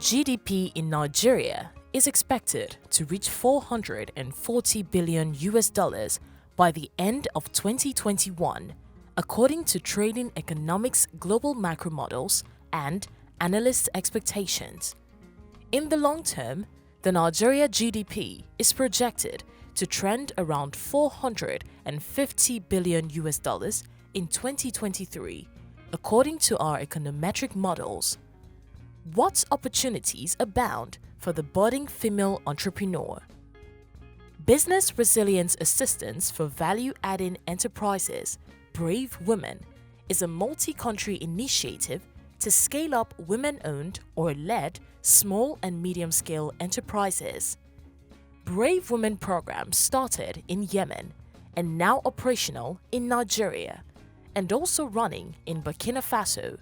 GDP in Nigeria is expected to reach 440 billion US dollars by the end of 2021, according to Trading Economics Global Macro Models and analysts' expectations. In the long term, the Nigeria GDP is projected to trend around 450 billion US dollars in 2023, according to our econometric models. What opportunities abound for the budding female entrepreneur? Business Resilience Assistance for Value-Adding Enterprises, Brave Women, is a multi-country initiative to scale up women-owned or led small and medium-scale enterprises. Brave Women program started in Yemen and now operational in Nigeria and also running in Burkina Faso.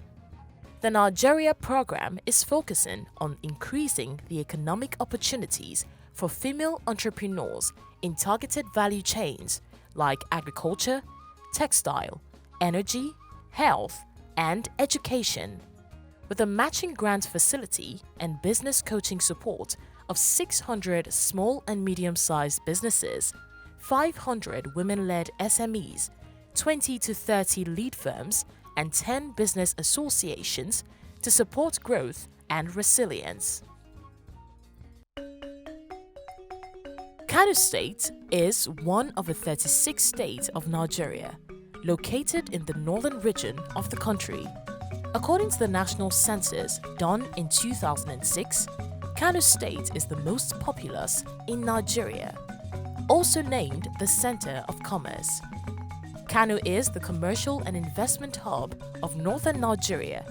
The Nigeria program is focusing on increasing the economic opportunities for female entrepreneurs in targeted value chains like agriculture, textile, energy, health, and education. With a matching grant facility and business coaching support of 600 small and medium-sized businesses, 500 women-led SMEs, 20 to 30 lead firms, and 10 business associations to support growth and resilience. Kano State is one of the 36 states of Nigeria, located in the northern region of the country. According to the national census done in 2006, Kano State is the most populous in Nigeria, also named the Center of Commerce. Kano is the commercial and investment hub of northern Nigeria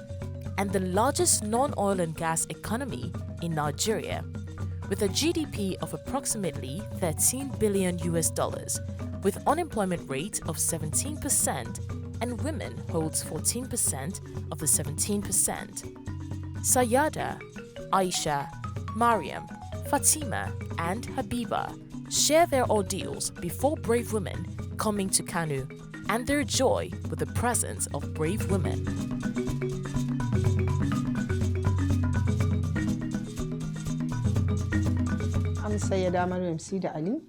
and the largest non-oil and gas economy in Nigeria, with a GDP of approximately 13 billion US dollars, with unemployment rate of 17% and women holds 14% of the 17%. Sayada, Aisha, Mariam, Fatima, and Habiba share their ordeals before Brave Women coming to Kano and their joy with the presence of brave women. I'm Sayada Mariam Sida Ali,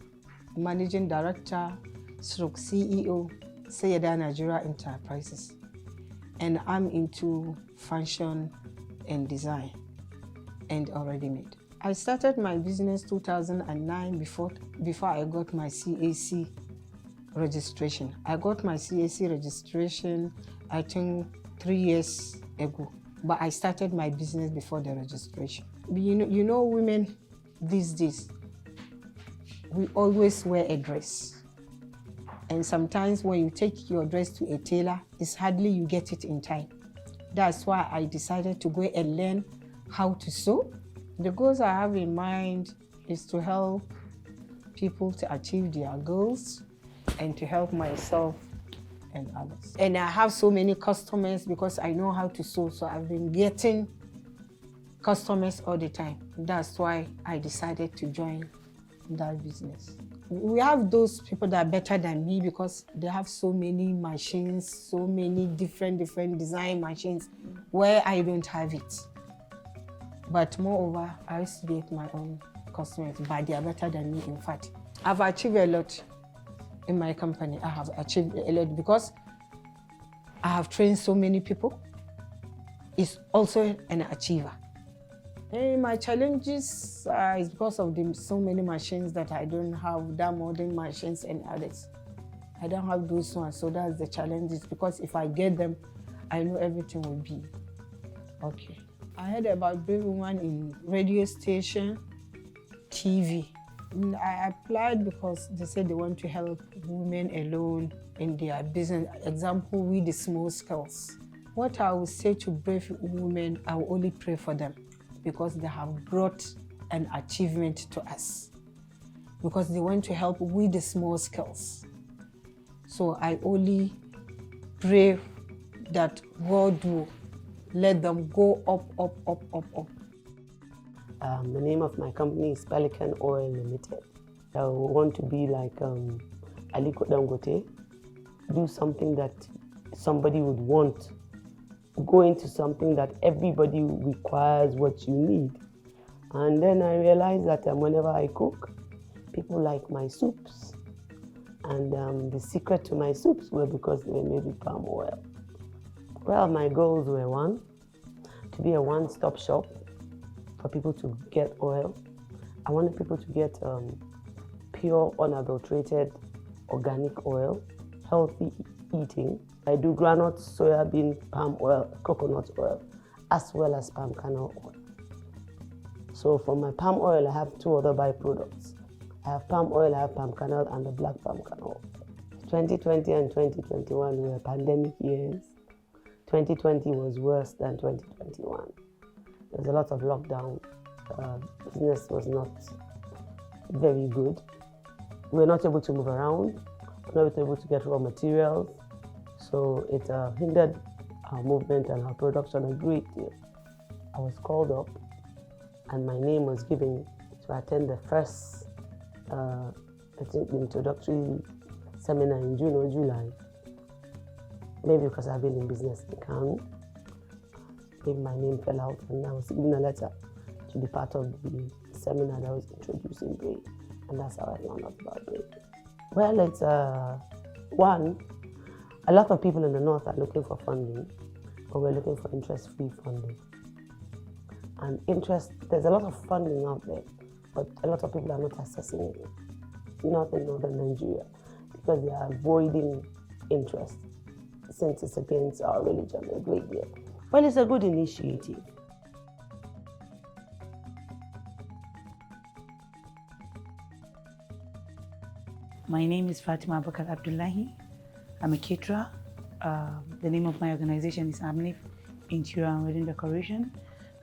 Managing Director, CEO, Sayada Nigeria Enterprises, and I'm into fashion and design and already made. I started my business 2009 before I got my CAC registration. I got my CAC registration, I think 3 years ago, but I started my business before the registration. You know, women these days, we always wear a dress. And sometimes when you take your dress to a tailor, it's hardly you get it in time. That's why I decided to go and learn how to sew. The goals I have in mind is to help people to achieve their goals and to help myself and others. And I have so many customers because I know how to sew, so I've been getting customers all the time. That's why I decided to join that business. We have those people that are better than me because they have so many machines, so many different design machines where I don't have it. But moreover, I used to get my own customers, but they are better than me, in fact. I've achieved a lot in my company. I have achieved a lot because I have trained so many people. It's also an achiever. And my challenges is because of so many machines that I don't have, that modern machines and others. I don't have those ones, so that's the challenges, because if I get them, I know everything will be okay. I heard about Brave Women in radio station, TV. I applied because they said they want to help women alone in their business. Example, with the small scales. What I would say to Brave Women, I will only pray for them because they have brought an achievement to us. Because they want to help with the small scales. So I only pray that God will let them go up. The name of my company is Pelican Oil Limited. I want to be like Aliko Dangote, do something that somebody would want, go into something that everybody requires what you need. And then I realized that whenever I cook, people like my soups. And the secret to my soups were because they were made with palm oil. Well, my goals were one, to be a one-stop shop for people to get oil. I wanted people to get pure, unadulterated, organic oil, healthy eating. I do groundnut, soybean, palm oil, coconut oil, as well as palm kernel oil. So from my palm oil, I have two other byproducts. I have palm oil, I have palm kernel, and the black palm kernel. 2020 and 2021 were pandemic years. 2020 was worse than 2021. There was a lot of lockdown. Business was not very good. We were not able to move around. We were not able to get raw materials. So it hindered our movement and our production a great deal. I was called up and my name was given to attend the first I think the introductory seminar in June or July. Maybe because I've been in business in Kano. Maybe my name fell out and I was given a letter to be part of the seminar that was introducing Braid. And that's how I found out about Braid. Well, it's one, a lot of people in the north are looking for funding, but we're looking for interest-free funding. And there's a lot of funding out there, but a lot of people are not accessing it, not in northern Nigeria, because they are avoiding interest since it's against our religion a great deal. Well, it's a good initiative. My name is Fatima Abakar Abdullahi. I'm a caterer. The name of my organization is AMNIF Interior and Wedding Decoration.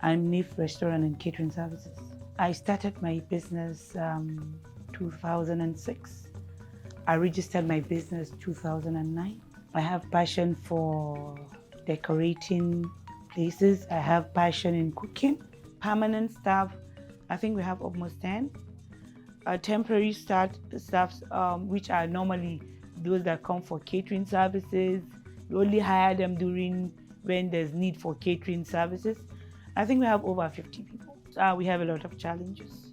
AMNIF Restaurant and Catering Services. I started my business 2006. I registered my business 2009. I have passion for decorating places. I have passion in cooking. Permanent staff, I think we have almost 10. Temporary staffs, which are normally those that come for catering services. We only hire them when there's need for catering services. I think we have over 50 people. We have a lot of challenges.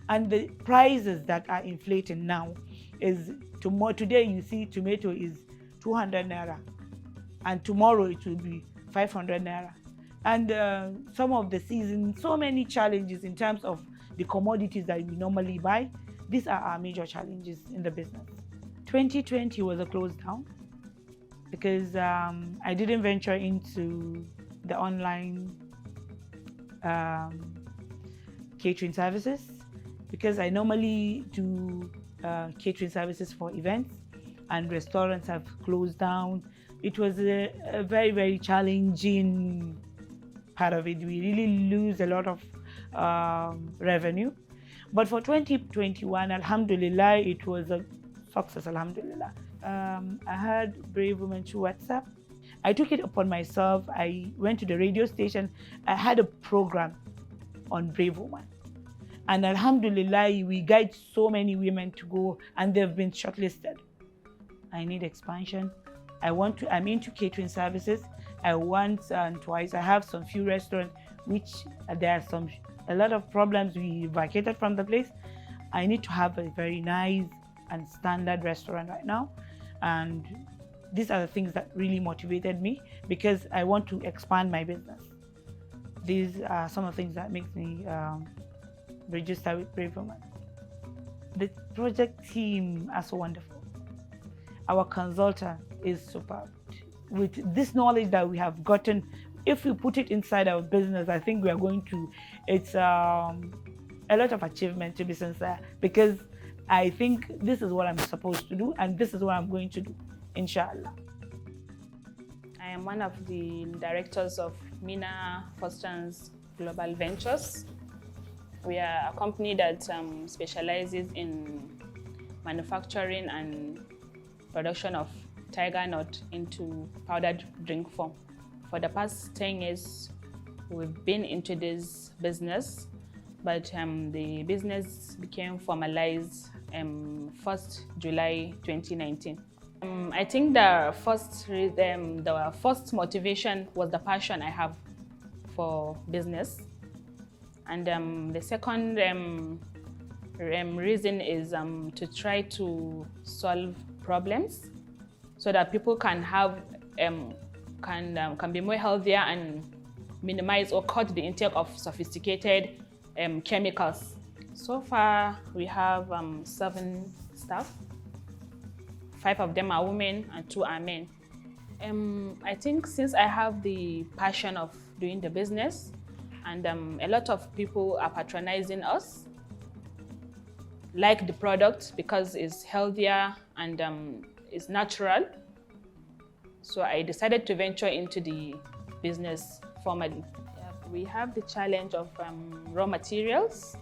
And the prices that are inflating now is, today you see tomato is 200 naira, and tomorrow it will be 500 naira. And some of the season, so many challenges in terms of the commodities that we normally buy. These are our major challenges in the business. 2020 was a close down because I didn't venture into the online catering services, because I normally do catering services for events, and restaurants have closed down. It was a very, very challenging part of it. We really lose a lot of revenue. But for 2021, alhamdulillah, it was a success, alhamdulillah. I had Brave Women through WhatsApp. I took it upon myself. I went to the radio station. I had a program on Brave Women. And alhamdulillah, we guide so many women to go, and they've been shortlisted. I need expansion. I'm into catering services. I want twice. I have some few restaurants, which there are a lot of problems. We vacated from the place. I need to have a very nice and standard restaurant right now. And these are the things that really motivated me, because I want to expand my business. These are some of the things that makes me register with Brave Women. The project team are so wonderful. Our consultant is superb. With this knowledge that we have gotten, if we put it inside our business, I think we are going to, it's a lot of achievement, to be sincere, because I think this is what I'm supposed to do, and this is what I'm going to do, inshallah. I am one of the directors of Mina Foster's Global Ventures. We are a company that specializes in manufacturing and production of tiger nut into powdered drink form. For the past 10 years, we've been into this business, but the business became formalized 1st July 2019. I think the first motivation was the passion I have for business. And the second reason is to try to solve problems so that people can have can be more healthier and minimize or cut the intake of sophisticated chemicals. So far, we have 7 staff. 5 of them are women and 2 are men. I think since I have the passion of doing the business, and a lot of people are patronizing us, like the product because it's healthier and it's natural. So I decided to venture into the business formally. We have the challenge of raw materials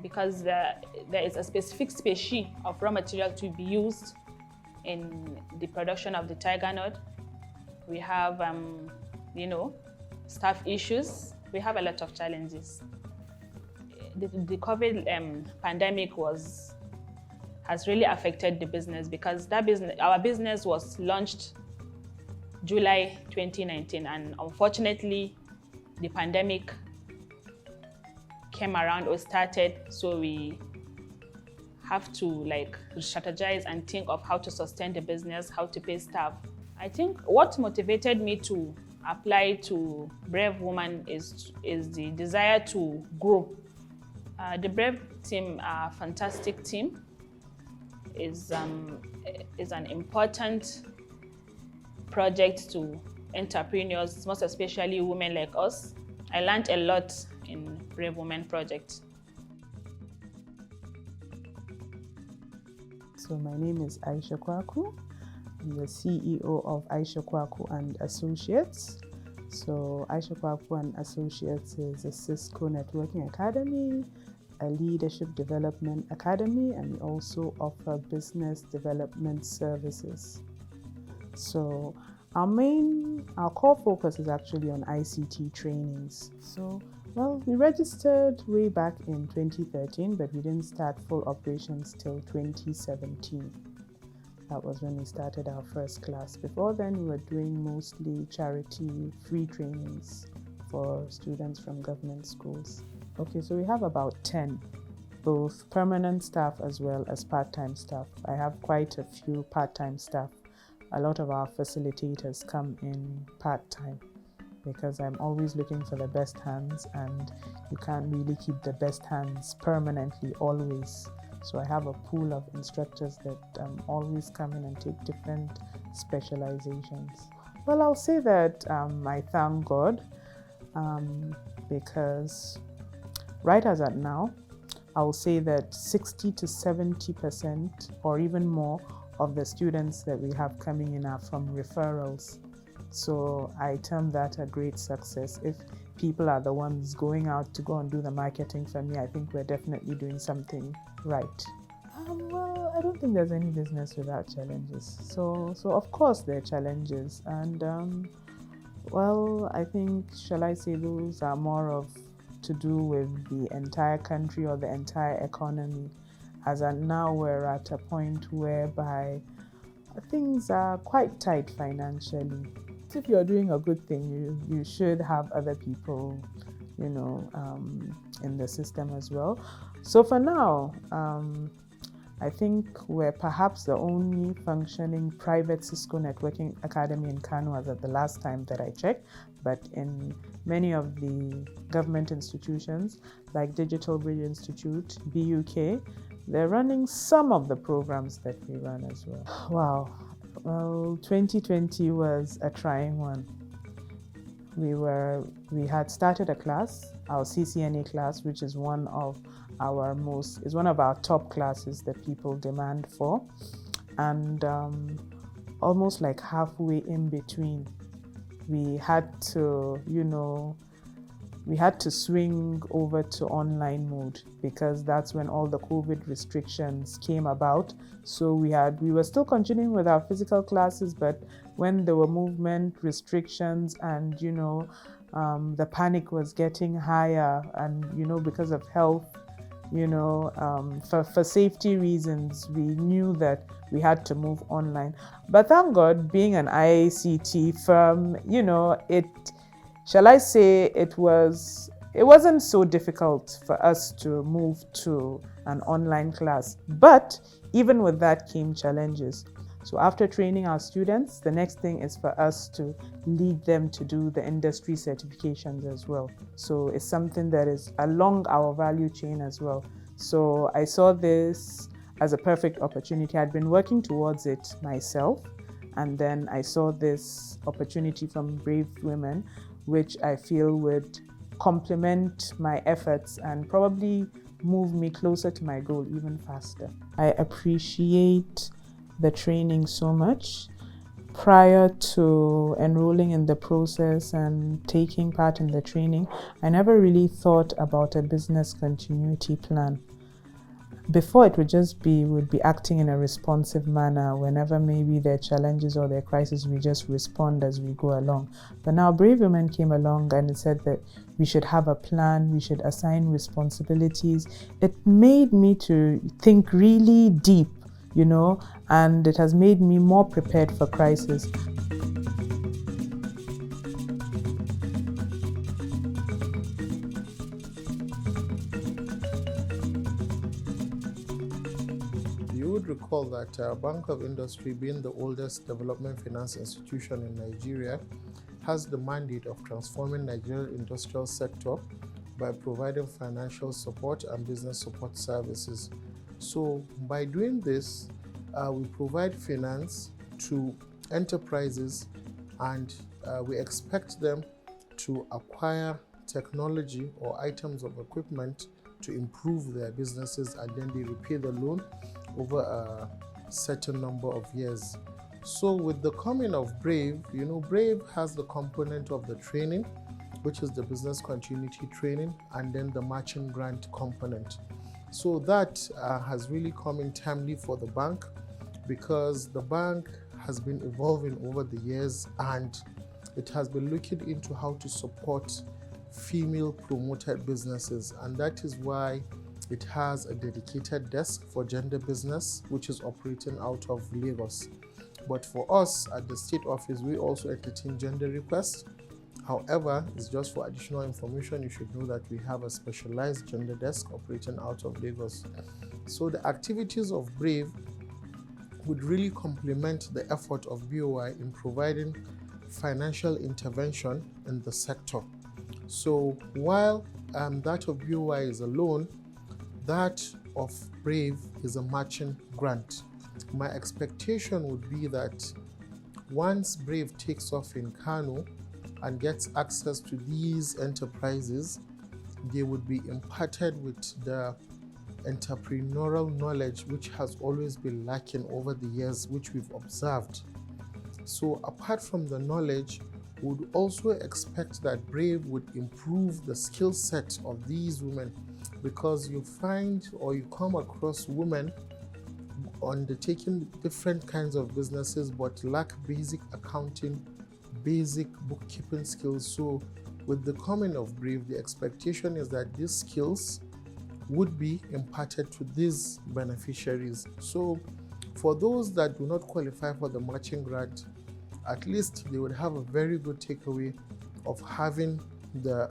because there is a specific species of raw material to be used in the production of the tiger nut. We have, staff issues. We have a lot of challenges. The COVID pandemic has really affected the business because our business was launched July 2019, and unfortunately, the pandemic came around or started, so we have to strategize and think of how to sustain the business, how to pay staff. I think what motivated me to apply to Brave Woman is the desire to grow. The Brave team are a fantastic team. Is an important project to entrepreneurs, most especially women like us. I learned a lot in Brave Women project. So my name is Aisha Kwaku. I'm the CEO of Aisha Kwaku and Associates. So Aisha Kwaku and Associates is a Cisco networking academy, a leadership development academy, and we also offer business development services. So our core focus is actually on ICT trainings. So, we registered way back in 2013, but we didn't start full operations till 2017. That was when we started our first class. Before then, we were doing mostly charity free trainings for students from government schools. Okay, so we have about 10, both permanent staff as well as part-time staff. I have quite a few part-time staff. A lot of our facilitators come in part-time because I'm always looking for the best hands, and you can't really keep the best hands permanently always. So I have a pool of instructors that always come in and take different specializations. Well, I'll say that I thank God because right as at now, I'll say that 60 to 70% or even more of the students that we have coming in are from referrals. So I term that a great success. If people are the ones going out to go and do the marketing for me, I think we're definitely doing something right. Well, I don't think there's any business without challenges. So of course there are challenges, and I think, shall I say, those are more of to do with the entire country or the entire economy. As of now, we're at a point whereby things are quite tight financially. If you're doing a good thing, you should have other people, in the system as well. So for now, I think we're perhaps the only functioning private Cisco networking academy in Kano as at the last time that I checked. But in many of the government institutions, like Digital Bridge Institute, BUK, they're running some of the programs that we run as well. Wow. Well, 2020 was a trying one. We had started a class, our CCNA class, which is one of our top classes that people demand for. And almost like halfway in between, we had to swing over to online mode because that's when all the COVID restrictions came about. So we were still continuing with our physical classes, but when there were movement restrictions and the panic was getting higher, and because of health, for safety reasons, we knew that we had to move online. But thank God, being an ICT firm, it was it wasn't so difficult for us to move to an online class. But even with that came challenges. So after training our students, the next thing is for us to lead them to do the industry certifications as well. So it's something that is along our value chain as well. So I saw this as a perfect opportunity. I'd been working towards it myself, and then I saw this opportunity from Brave Women, which I feel would complement my efforts and probably move me closer to my goal even faster. I appreciate the training so much. Prior to enrolling in the process and taking part in the training, I never really thought about a business continuity plan. Before, it would just be, we'd be acting in a responsive manner. Whenever maybe there are challenges or there are crises, we just respond as we go along. But now Brave Women came along and it said that we should have a plan, we should assign responsibilities. It made me to think really deep, and it has made me more prepared for crisis. You would recall that Bank of Industry, being the oldest development finance institution in Nigeria, has the mandate of transforming Nigerian industrial sector by providing financial support and business support services. So by doing this, we provide finance to enterprises, and we expect them to acquire technology or items of equipment to improve their businesses, and then they repay the loan over a certain number of years. So with the coming of Brave, Brave has the component of the training, which is the business continuity training, and then the matching grant component. So that has really come in timely for the bank, because the bank has been evolving over the years, and it has been looking into how to support female promoted businesses, and that is why it has a dedicated desk for gender business, which is operating out of Lagos. But for us at the state office, we also entertain gender requests. However, it's just for additional information, you should know that we have a specialized gender desk operating out of Lagos. So the activities of Brave would really complement the effort of BOI in providing financial intervention in the sector. So while that of BOI is a loan, that of Brave is a matching grant. My expectation would be that once Brave takes off in Kano and gets access to these enterprises, they would be imparted with the entrepreneurial knowledge which has always been lacking over the years, which we've observed. So apart from the knowledge, we would also expect that Brave would improve the skill set of these women, because you find or you come across women undertaking different kinds of businesses but lack basic accounting, basic bookkeeping skills. So with the coming of Brave, the expectation is that these skills would be imparted to these beneficiaries. So for those that do not qualify for the matching grant, at least they would have a very good takeaway of having the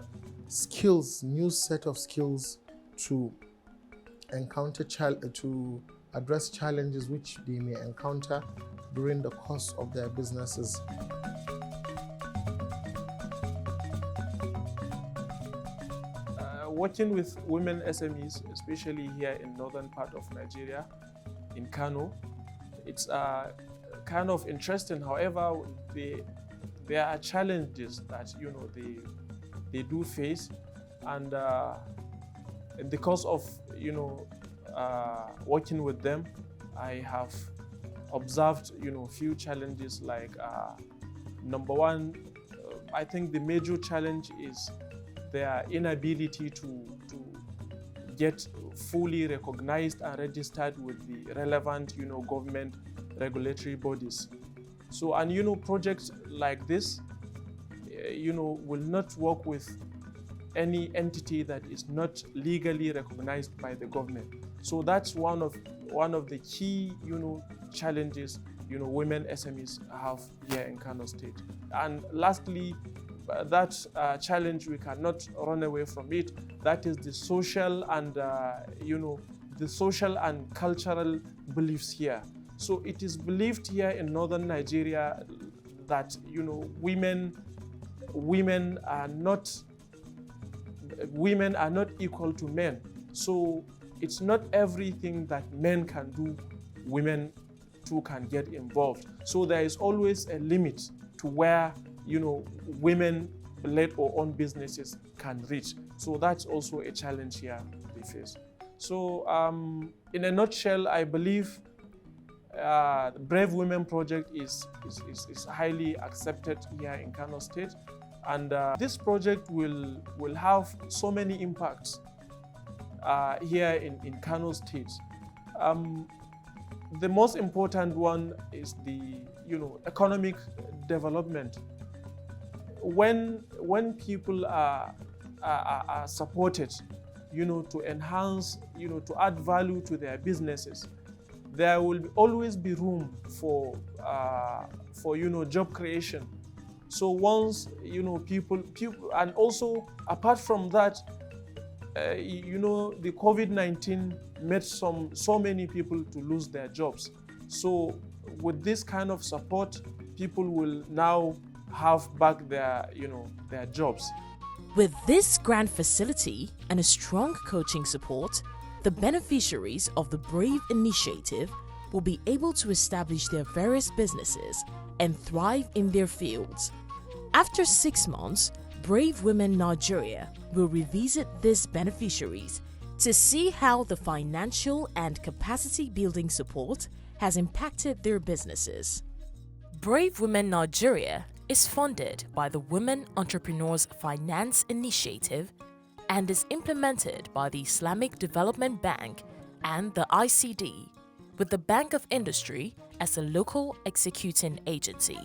skills, new set of skills to encounter, to address challenges which they may encounter during the course of their businesses. Working with women SMEs, especially here in northern part of Nigeria, in Kano, it's kind of interesting. However, there are challenges that they do face, and in the course of working with them, I have observed few challenges. Like number one, I think the major challenge is their inability to get fully recognized and registered with the relevant government regulatory bodies. So, and projects like this will not work with any entity that is not legally recognized by the government. So that's one of the key challenges women SMEs have here in Kano State. And lastly, challenge, we cannot run away from it. That is the social and the social and cultural beliefs here. So it is believed here in northern Nigeria that women are not equal to men. So it's not everything that men can do, women too can get involved. So there is always a limit to where women-led or owned businesses can reach. So that's also a challenge here they face. So in a nutshell, I believe the Brave Women Project is highly accepted here in Kano State, and this project will have so many impacts here in Kano State. The most important one is the economic development. When people are supported, to enhance, to add value to their businesses, there will always be room for job creation. So once people, and also apart from that, the COVID-19 made so many people to lose their jobs. So with this kind of support, people will now have back their jobs. With this grant facility and a strong coaching support, the beneficiaries of the Brave initiative will be able to establish their various businesses and thrive in their fields. After 6 months, Brave Women Nigeria will revisit these beneficiaries to see how the financial and capacity building support has impacted their businesses. Brave Women Nigeria is funded by the Women Entrepreneurs Finance Initiative and is implemented by the Islamic Development Bank and the ICD, with the Bank of Industry as a local executing agency.